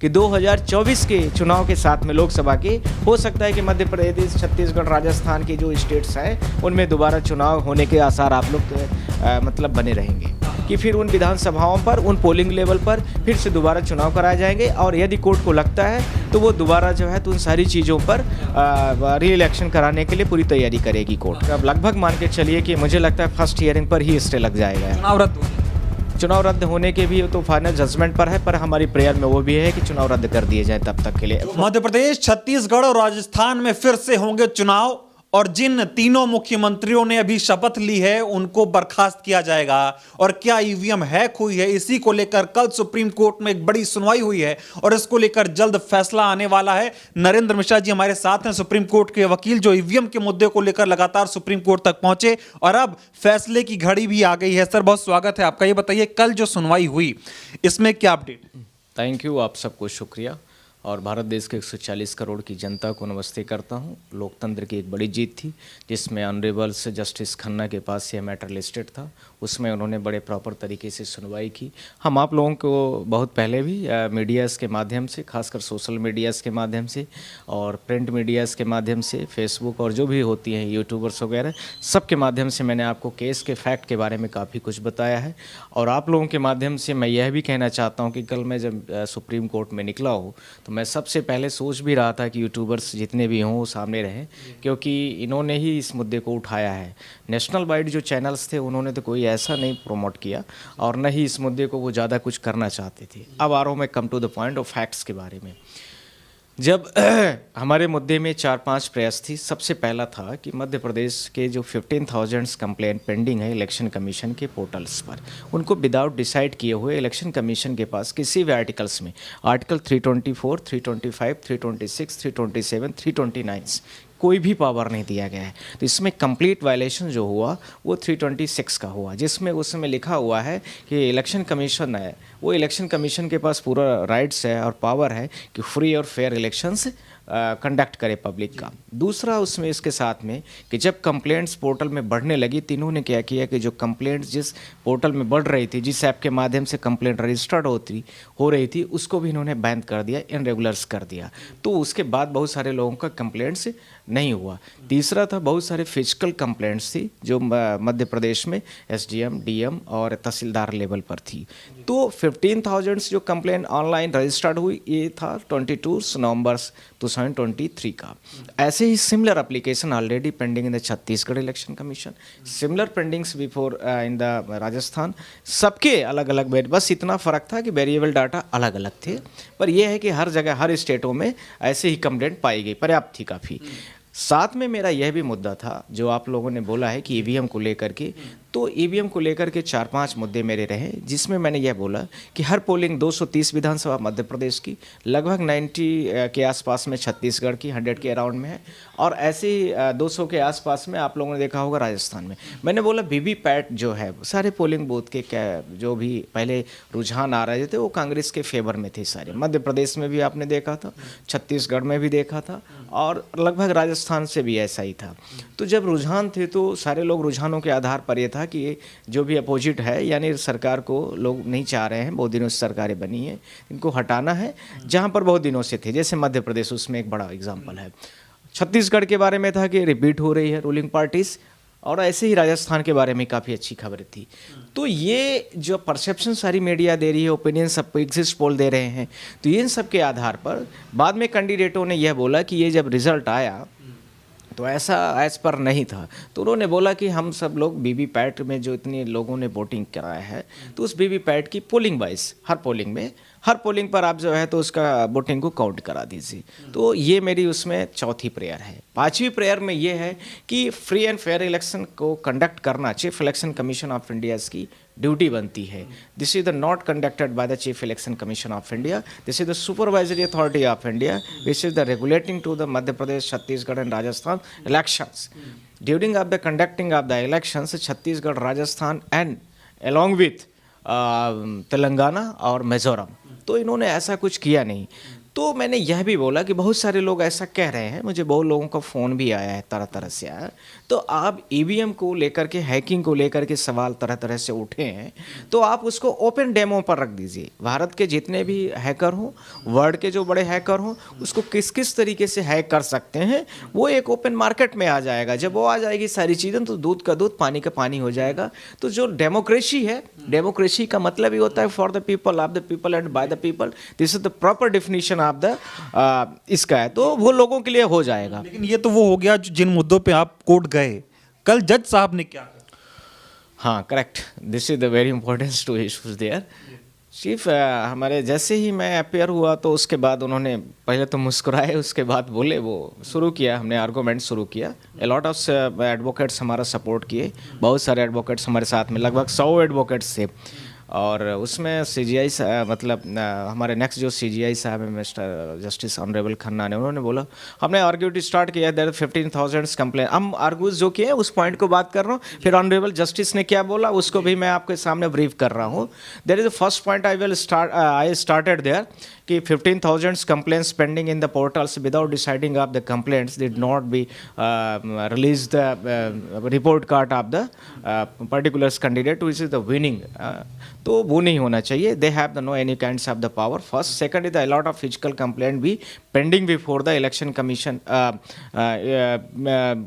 कि 2024 के चुनाव के साथ में लोकसभा के हो सकता है कि मध्य प्रदेश, छत्तीसगढ़, राजस्थान के जो स्टेट्स हैं उनमें दोबारा चुनाव होने के आसार आप लोग मतलब बने रहेंगे कि फिर उन विधानसभाओं पर, उन पोलिंग लेवल पर फिर से दोबारा चुनाव कराए जाएंगे। और यदि कोर्ट को लगता है तो वो दोबारा जो है तो उन सारी चीज़ों पर री इलेक्शन कराने के लिए पूरी तैयारी करेगी कोर्ट। अब लगभग मान के चलिए कि मुझे लगता है फर्स्ट हियरिंग पर ही स्टे लग जाएगा। चुनाव रद्द होने के भी तो फाइनल जजमेंट पर है, पर हमारी प्रेयर में वो भी है कि चुनाव रद्द कर दिए जाए तब तक के लिए। मध्य प्रदेश, छत्तीसगढ़ और राजस्थान में फिर से होंगे चुनाव और जिन तीनों मुख्यमंत्रियों ने अभी शपथ ली है उनको बर्खास्त किया जाएगा। और क्या ईवीएम हैक हुई है, इसी को लेकर कल सुप्रीम कोर्ट में एक बड़ी सुनवाई हुई है और इसको लेकर जल्द फैसला आने वाला है। नरेंद्र मिश्रा जी हमारे साथ हैं, सुप्रीम कोर्ट के वकील, जो ईवीएम के मुद्दे को लेकर लगातार सुप्रीम कोर्ट तक पहुंचे और अब फैसले की घड़ी भी आ गई है। सर, बहुत स्वागत है आपका। ये बताइए, कल जो सुनवाई हुई इसमें क्या अपडेट? थैंक यू, आप सबको शुक्रिया और भारत देश के 140 करोड़ की जनता को नमस्ते करता हूं। लोकतंत्र की एक बड़ी जीत थी जिसमें ऑनरेबल से जस्टिस खन्ना के पास यह मैटर लिस्टेड था, उसमें उन्होंने बड़े प्रॉपर तरीके से सुनवाई की। हम आप लोगों को बहुत पहले भी मीडियाज़ के माध्यम से, खासकर सोशल मीडियाज़ के माध्यम से और प्रिंट मीडियाज़ के माध्यम से, फेसबुक और जो भी होती हैं यूट्यूबर्स वगैरह, सब के माध्यम से मैंने आपको केस के फैक्ट के बारे में काफ़ी कुछ बताया है। और आप लोगों के माध्यम से मैं यह भी कहना चाहता हूँ कि कल मैं जब सुप्रीम कोर्ट में निकला हूँ तो मैं सबसे पहले सोच भी रहा था कि यूट्यूबर्स जितने भी हों वो सामने रहें, क्योंकि इन्होंने ही इस मुद्दे को उठाया है। नेशनल वाइड जो चैनल्स थे उन्होंने तो कोई ऐसा नहीं प्रमोट किया और न ही इस मुद्दे को वो ज़्यादा कुछ करना चाहते थे। अब आ रहा हूँ मैं come to the point of facts के बारे में। जब हमारे मुद्दे में 4-5 प्रयास थी। सबसे पहला था कि मध्य प्रदेश के जो 15,000 कंप्लेंट पेंडिंग है इलेक्शन कमीशन के पोर्टल्स पर, उनको विदाउट डिसाइड किए हुए इलेक्शन कमीशन के पास किसी भी आर्टिकल्स में, आर्टिकल 324, 325, 326, 327, 329 कोई भी पावर नहीं दिया गया है। तो इसमें कंप्लीट वायलेशन जो हुआ वो 326 का हुआ, जिसमें उसमें लिखा हुआ है कि इलेक्शन कमीशन है, वो इलेक्शन कमीशन के पास पूरा राइट्स है और पावर है कि फ्री और फेयर इलेक्शंस कंडक्ट करे पब्लिक का। दूसरा उसमें इसके साथ में कि जब कंप्लेंट्स पोर्टल में बढ़ने लगी तो इन्होंने क्या किया कि जो कंप्लेंट्स जिस पोर्टल में बढ़ रही थी, जिस ऐप के माध्यम से कंप्लेंट रजिस्टर्ड हो रही थी, उसको भी इन्होंने बैन कर दिया, इनरेगुलर्स कर दिया। तो उसके बाद बहुत सारे लोगों का कंप्लेंट्स नहीं हुआ। तीसरा था बहुत सारे फिजिकल कंप्लेंट्स थी जो मध्य प्रदेश में एसडीएम, डीएम और तहसीलदार लेवल पर थी। तो 15,000 जो कंप्लेंट ऑनलाइन रजिस्टर्ड हुई, ये था 22 नवंबर 2023 का। ऐसे ही similar application already pending in the Chhattisgarh election commission, similar pendings before in the Rajasthan. सबके अलग अलग, बस इतना फ़र्क था कि वेरिएबल डाटा अलग अलग थे, पर यह है कि हर जगह हर स्टेटों में ऐसे ही कंप्लेंट पाई गई, पर्याप्त थी काफ़ी। साथ में मेरा यह भी मुद्दा था जो आप लोगों ने बोला है कि ईवीएम को लेकर के, तो ईवीएम को लेकर के 4-5 मुद्दे मेरे रहे, जिसमें मैंने यह बोला कि हर पोलिंग 230 विधानसभा मध्य प्रदेश की, लगभग 90 के आसपास में छत्तीसगढ़ की, 100 के अराउंड में है, और ऐसे ही 200 के आसपास में आप लोगों ने देखा होगा राजस्थान में। मैंने बोला वीवीपैट जो है सारे पोलिंग बूथ के जो भी पहले रुझान आ रहे थे वो कांग्रेस के फेवर में थे सारे। मध्य प्रदेश में भी आपने देखा था, छत्तीसगढ़ में भी देखा था और लगभग राजस्थान से भी ऐसा ही था। तो जब रुझान थे तो सारे लोग रुझानों के आधार पर यह था कि जो भी अपोजिट है, यानी सरकार को लोग नहीं चाह रहे हैं, बहुत दिनों से सरकारें बनी हैं, इनको हटाना है, जहां पर बहुत दिनों से थे, जैसे मध्य प्रदेश, उसमें एक बड़ा एग्जाम्पल है। छत्तीसगढ़ के बारे में था कि रिपीट हो रही है रूलिंग पार्टीज, और ऐसे ही राजस्थान के बारे में काफ़ी अच्छी खबरें थी। तो ये जो परसेप्शन सारी मीडिया दे रही है, ओपिनियन सब एग्जिस्ट पोल दे रहे हैं, तो इन सब के आधार पर बाद में कैंडिडेटों ने यह बोला कि ये जब रिजल्ट आया तो ऐसा एज पर नहीं था। तो उन्होंने बोला कि हम सब लोग वीवीपैट में जो इतने लोगों ने वोटिंग कराया है, तो उस वीवीपैट की पोलिंग वाइज हर पोलिंग पर आप जो है तो उसका वोटिंग को काउंट करा दीजिए। तो ये मेरी उसमें चौथी प्रेयर है। पांचवी प्रेयर में ये है कि फ्री एंड फेयर इलेक्शन को कंडक्ट करना chief election commission of India की ड्यूटी बनती है। This is the not conducted by the chief election commission of India, this is the supervisory authority of India which is the regulating to the Madhya Pradesh, Chhattisgarh and Rajasthan elections. During of the conducting of the elections Chhattisgarh, Rajasthan and along with Telangana और मिजोरम। तो इन्होंने ऐसा कुछ किया नहीं। तो मैंने यह भी बोला कि बहुत सारे लोग ऐसा कह रहे हैं, मुझे बहुत लोगों का फ़ोन भी आया है, तरह तरह से आया। तो आप ईवीएम को लेकर के, हैकिंग को लेकर के सवाल तरह तरह से उठे हैं, तो आप उसको ओपन डेमो पर रख दीजिए। भारत के जितने भी हैकर हों, वर्ल्ड के जो बड़े हैकर हों, उसको किस किस तरीके से हैक कर सकते हैं, वो एक ओपन मार्केट में आ जाएगा। जब वो आ जाएगी सारी चीज़ें, तो दूध का दूध, पानी का पानी हो जाएगा। तो जो डेमोक्रेसी है, डेमोक्रेसी का मतलब ही होता है for the people, of the people and by the people. This is the proper definition of the इसका है, तो वो लोगों के लिए हो जाएगा। लेकिन ये तो वो हो गया जिन मुद्दों पे आप कोर्ट गए। कल जज साहब ने क्या कहा? हाँ, correct, this is the very important two issues there. Chief हमारे जैसे ही मैं अपेयर हुआ, तो उसके बाद उन्होंने पहले तो मुस्कुराए, उसके बाद बोले, वो शुरू किया, हमने आर्गूमेंट शुरू किया। ए लॉट ऑफ एडवोकेट्स हमारा सपोर्ट किए, बहुत सारे एडवोकेट्स हमारे साथ में, लगभग 100 एडवोकेट्स थे। और उसमें सीजीआई मतलब हमारे नेक्स्ट जो सीजीआई साहब है, मिस्टर जस्टिस ऑनरेबल खन्ना ने, उन्होंने बोला, हमने आर्ग्यूड स्टार्ट किया, देयर 15,000 कंप्लेन। हम आर्ग्यूज जो किए उस पॉइंट को बात कर रहा हूँ, फिर ऑनरेबल जस्टिस ने क्या बोला उसको भी मैं आपके सामने ब्रीफ कर रहा हूँ। There is the first point I started there कि 15,000 complaints pending in the portals without deciding of the complaints did not be release the report card of the particular candidate which is the winning. तो वो नहीं होना चाहिए. They have the no any kinds of the power. First, second is a lot of physical complaint be pending before the election commission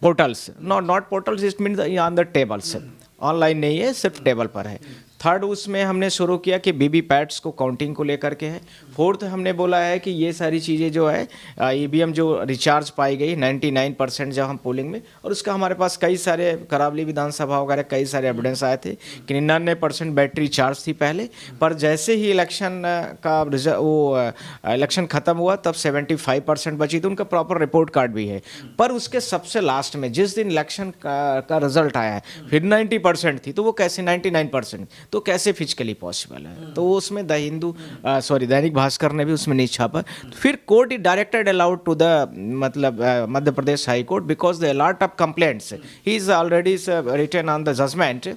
portals. Not portals. It means on the tables. Online नहीं है, सिर्फ table पर है. Third, उसमें हमने शुरू किया कि बीबी पैट्स को काउंटिंग को लेकर के है. फोर्थ, हमने बोला है कि ये सारी चीज़ें जो है ईवीएम जो रिचार्ज पाई गई 99% जब हम पोलिंग में, और उसका हमारे पास कई सारे करावली विधानसभा वगैरह कई सारे एविडेंस आए थे कि 99% बैटरी चार्ज थी पहले, पर जैसे ही इलेक्शन का इलेक्शन ख़त्म हुआ तब 75% बची थी. उनका प्रॉपर रिपोर्ट कार्ड भी है. पर उसके सबसे लास्ट में जिस दिन इलेक्शन का रिजल्ट आया है फिर 90% थी, तो वो कैसे 99%, तो कैसे फिजिकली पॉसिबल है. तो उसमें द हिंदू दैनिक भास्कर ने भी उसमें नहीं छापा. फिर court is directed allowed to the मतलब Madhya Pradesh high court because the lot of complaints he is already written on the judgment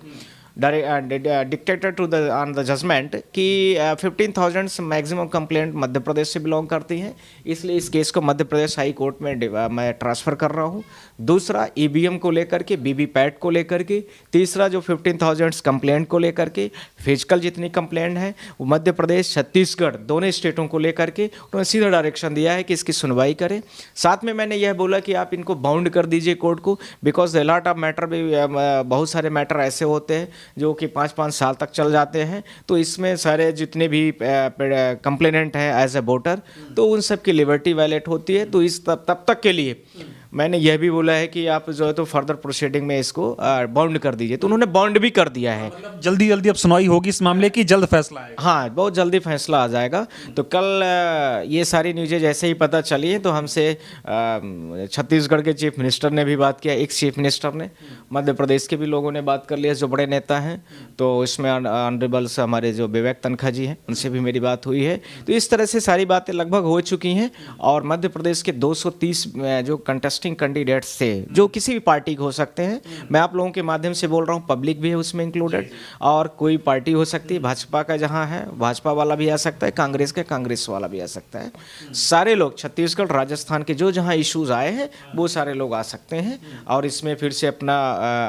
dictated to the on the judgment कि 15,000 मैक्सिमम कंप्लेंट मध्य प्रदेश से बिलोंग करती हैं, इसलिए इस केस को मध्य प्रदेश हाई कोर्ट में मैं ट्रांसफ़र कर रहा हूँ. दूसरा, ईवीएम को लेकर के, वीवीपैट को लेकर के. तीसरा, जो 15,000 कंप्लेंट को लेकर के, फिजिकल जितनी कंप्लेंट है वो मध्य प्रदेश छत्तीसगढ़ दोनों स्टेटों को लेकर के उन्होंने सीधा डायरेक्शन दिया है कि इसकी सुनवाई करें. साथ में मैंने यह बोला कि आप इनको बाउंड कर दीजिए कोर्ट को, because the lot of matter भी बहुत सारे मैटर ऐसे होते हैं जो कि 5-5 साल तक चल जाते हैं. तो इसमें सारे जितने भी कंप्लेनेंट हैं एज ए वोटर, तो उन सब की लिबर्टी वायलेट होती है. तो इस तब तक के लिए मैंने यह भी बोला है कि आप जो है तो फर्दर प्रोसीडिंग में इसको बाउंड कर दीजिए. तो उन्होंने बाउंड भी कर दिया है. मतलब जल्दी जल्दी अब सुनवाई होगी इस मामले की, जल्द फैसला आएगा. हाँ, बहुत जल्दी फैसला आ जाएगा. तो कल ये सारी न्यूज़ें जैसे ही पता चली है तो हमसे छत्तीसगढ़ के चीफ मिनिस्टर ने भी बात किया, एक्स चीफ मिनिस्टर ने, मध्य प्रदेश के भी लोगों ने बात कर लिया जो बड़े नेता हैं. तो इसमें ऑनरेबल्स हमारे जो विवेक तनखा जी हैं उनसे भी मेरी बात हुई है. तो इस तरह से सारी बातें लगभग हो चुकी हैं. और मध्य प्रदेश के 230 जो कंटेस्टिंग कैंडिडेट्स थे जो किसी भी पार्टी के हो सकते हैं, मैं आप लोगों के माध्यम से बोल रहा हूँ, पब्लिक भी है उसमें इंक्लूडेड, और कोई पार्टी हो सकती है. भाजपा का जहाँ है भाजपा वाला भी आ सकता है, कांग्रेस का कांग्रेस वाला भी आ सकता है. सारे लोग छत्तीसगढ़ राजस्थान के जो जहाँ इश्यूज आए हैं वो सारे लोग आ सकते हैं और इसमें फिर से अपना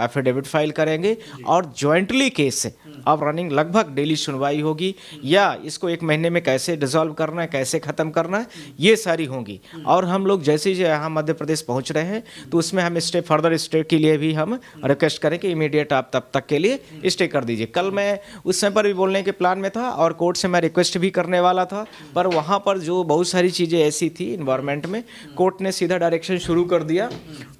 एफिडेविट फाइल करेंगे और जॉइंटली केस अब रनिंग लगभग डेली सुनवाई होगी, या इसको 1 महीने में कैसे डिसॉल्व करना है, कैसे ख़त्म करना है, ये सारी होंगी. और हम लोग जैसे ही यहाँ मध्य प्रदेश पहुँच रहे हैं तो उसमें हम फर्दर स्टे के लिए भी हम रिक्वेस्ट करें कि इमीडिएट आप तब तक के लिए स्टे कर दीजिए. कल मैं उस समय पर भी बोलने के प्लान में था और कोर्ट से मैं रिक्वेस्ट भी करने वाला था, पर वहाँ पर जो बहुत सारी चीज़ें ऐसी थी इन्वायरमेंट में, कोर्ट ने सीधा डायरेक्शन शुरू कर दिया.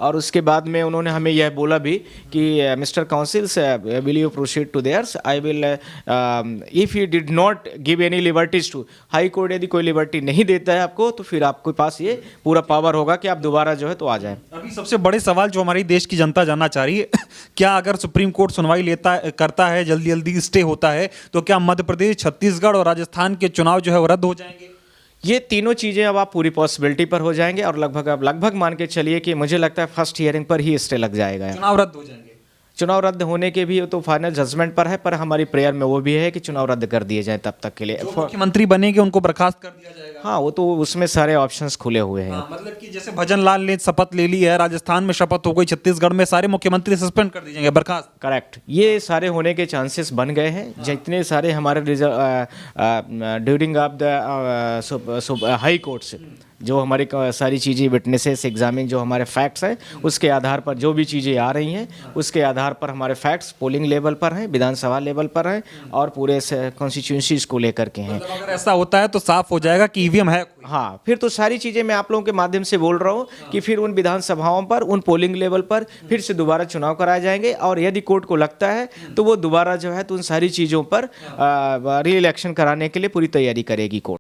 और उसके बाद में उन्होंने हमें यह बोला भी कि mister counsels will you proceed to theirs, I will if you did not give any liberties to high court, यदि कोई लिबर्टी नहीं देता है आपको तो फिर आपके पास ये पूरा पावर होगा कि आप दोबारा जो है तो आ जाए. अभी सबसे बड़े सवाल जो हमारी देश की जनता जानना चाह रही है, क्या अगर सुप्रीम कोर्ट सुनवाई करता है, जल्दी जल्दी स्टे होता है, तो क्या मध्य प्रदेश, छत्तीसगढ़ और राजस्थान के चुनाव जो है वो रद्द हो जाएंगे? ये तीनों चीज़ें अब आप पूरी पॉसिबिलिटी पर हो जाएंगे और लगभग मान के चलिए कि मुझे लगता है फर्स्ट हियरिंग पर ही स्टे लग जाएगा. चुनाव रद्द हो जाएंगे. चुनाव रद्द होने के भी तो फाइनल जजमेंट पर है, पर हमारी प्रेयर में वो भी है कि चुनाव रद्द कर दिए जाएं तब तक के लिए। मुख्यमंत्री बनेंगे उनको बर्खास्त कर दिया जाएगा। हाँ, वो तो उसमें सारे ऑप्शंस खुले हुए हैं। मतलब कि जैसे भजन लाल ने शपथ ले ली है, राजस्थान में शपथ हो गई, छत्तीसगढ़ में सारे मुख्यमंत्री सस्पेंड कर दिए जाएंगे, बर्खास्त। करेक्ट, ये सारे होने के चांसेस बन गए हैं। जितने सारे हमारे during of the high court से जो हमारी सारी चीज़ें विटनेसेस एग्जामिन जो हमारे फैक्ट्स हैं उसके आधार पर जो भी चीज़ें आ रही हैं उसके आधार पर हमारे फैक्ट्स पोलिंग लेवल पर हैं, विधानसभा लेवल पर हैं और पूरे कॉन्स्टिट्यूंसीज को लेकर के हैं। अगर ऐसा होता है तो साफ हो जाएगा कि ईवीएम है। हाँ, फिर तो सारी चीज़ें मैं आप लोगों के माध्यम से बोल रहा हूँ कि फिर उन विधानसभाओं पर उन पोलिंग लेवल पर फिर से दोबारा चुनाव कराए जाएंगे और यदि कोर्ट को लगता है तो वो दोबारा जो है तो उन सारी चीज़ों पर री इलेक्शन कराने के लिए पूरी तैयारी करेगी कोर्ट।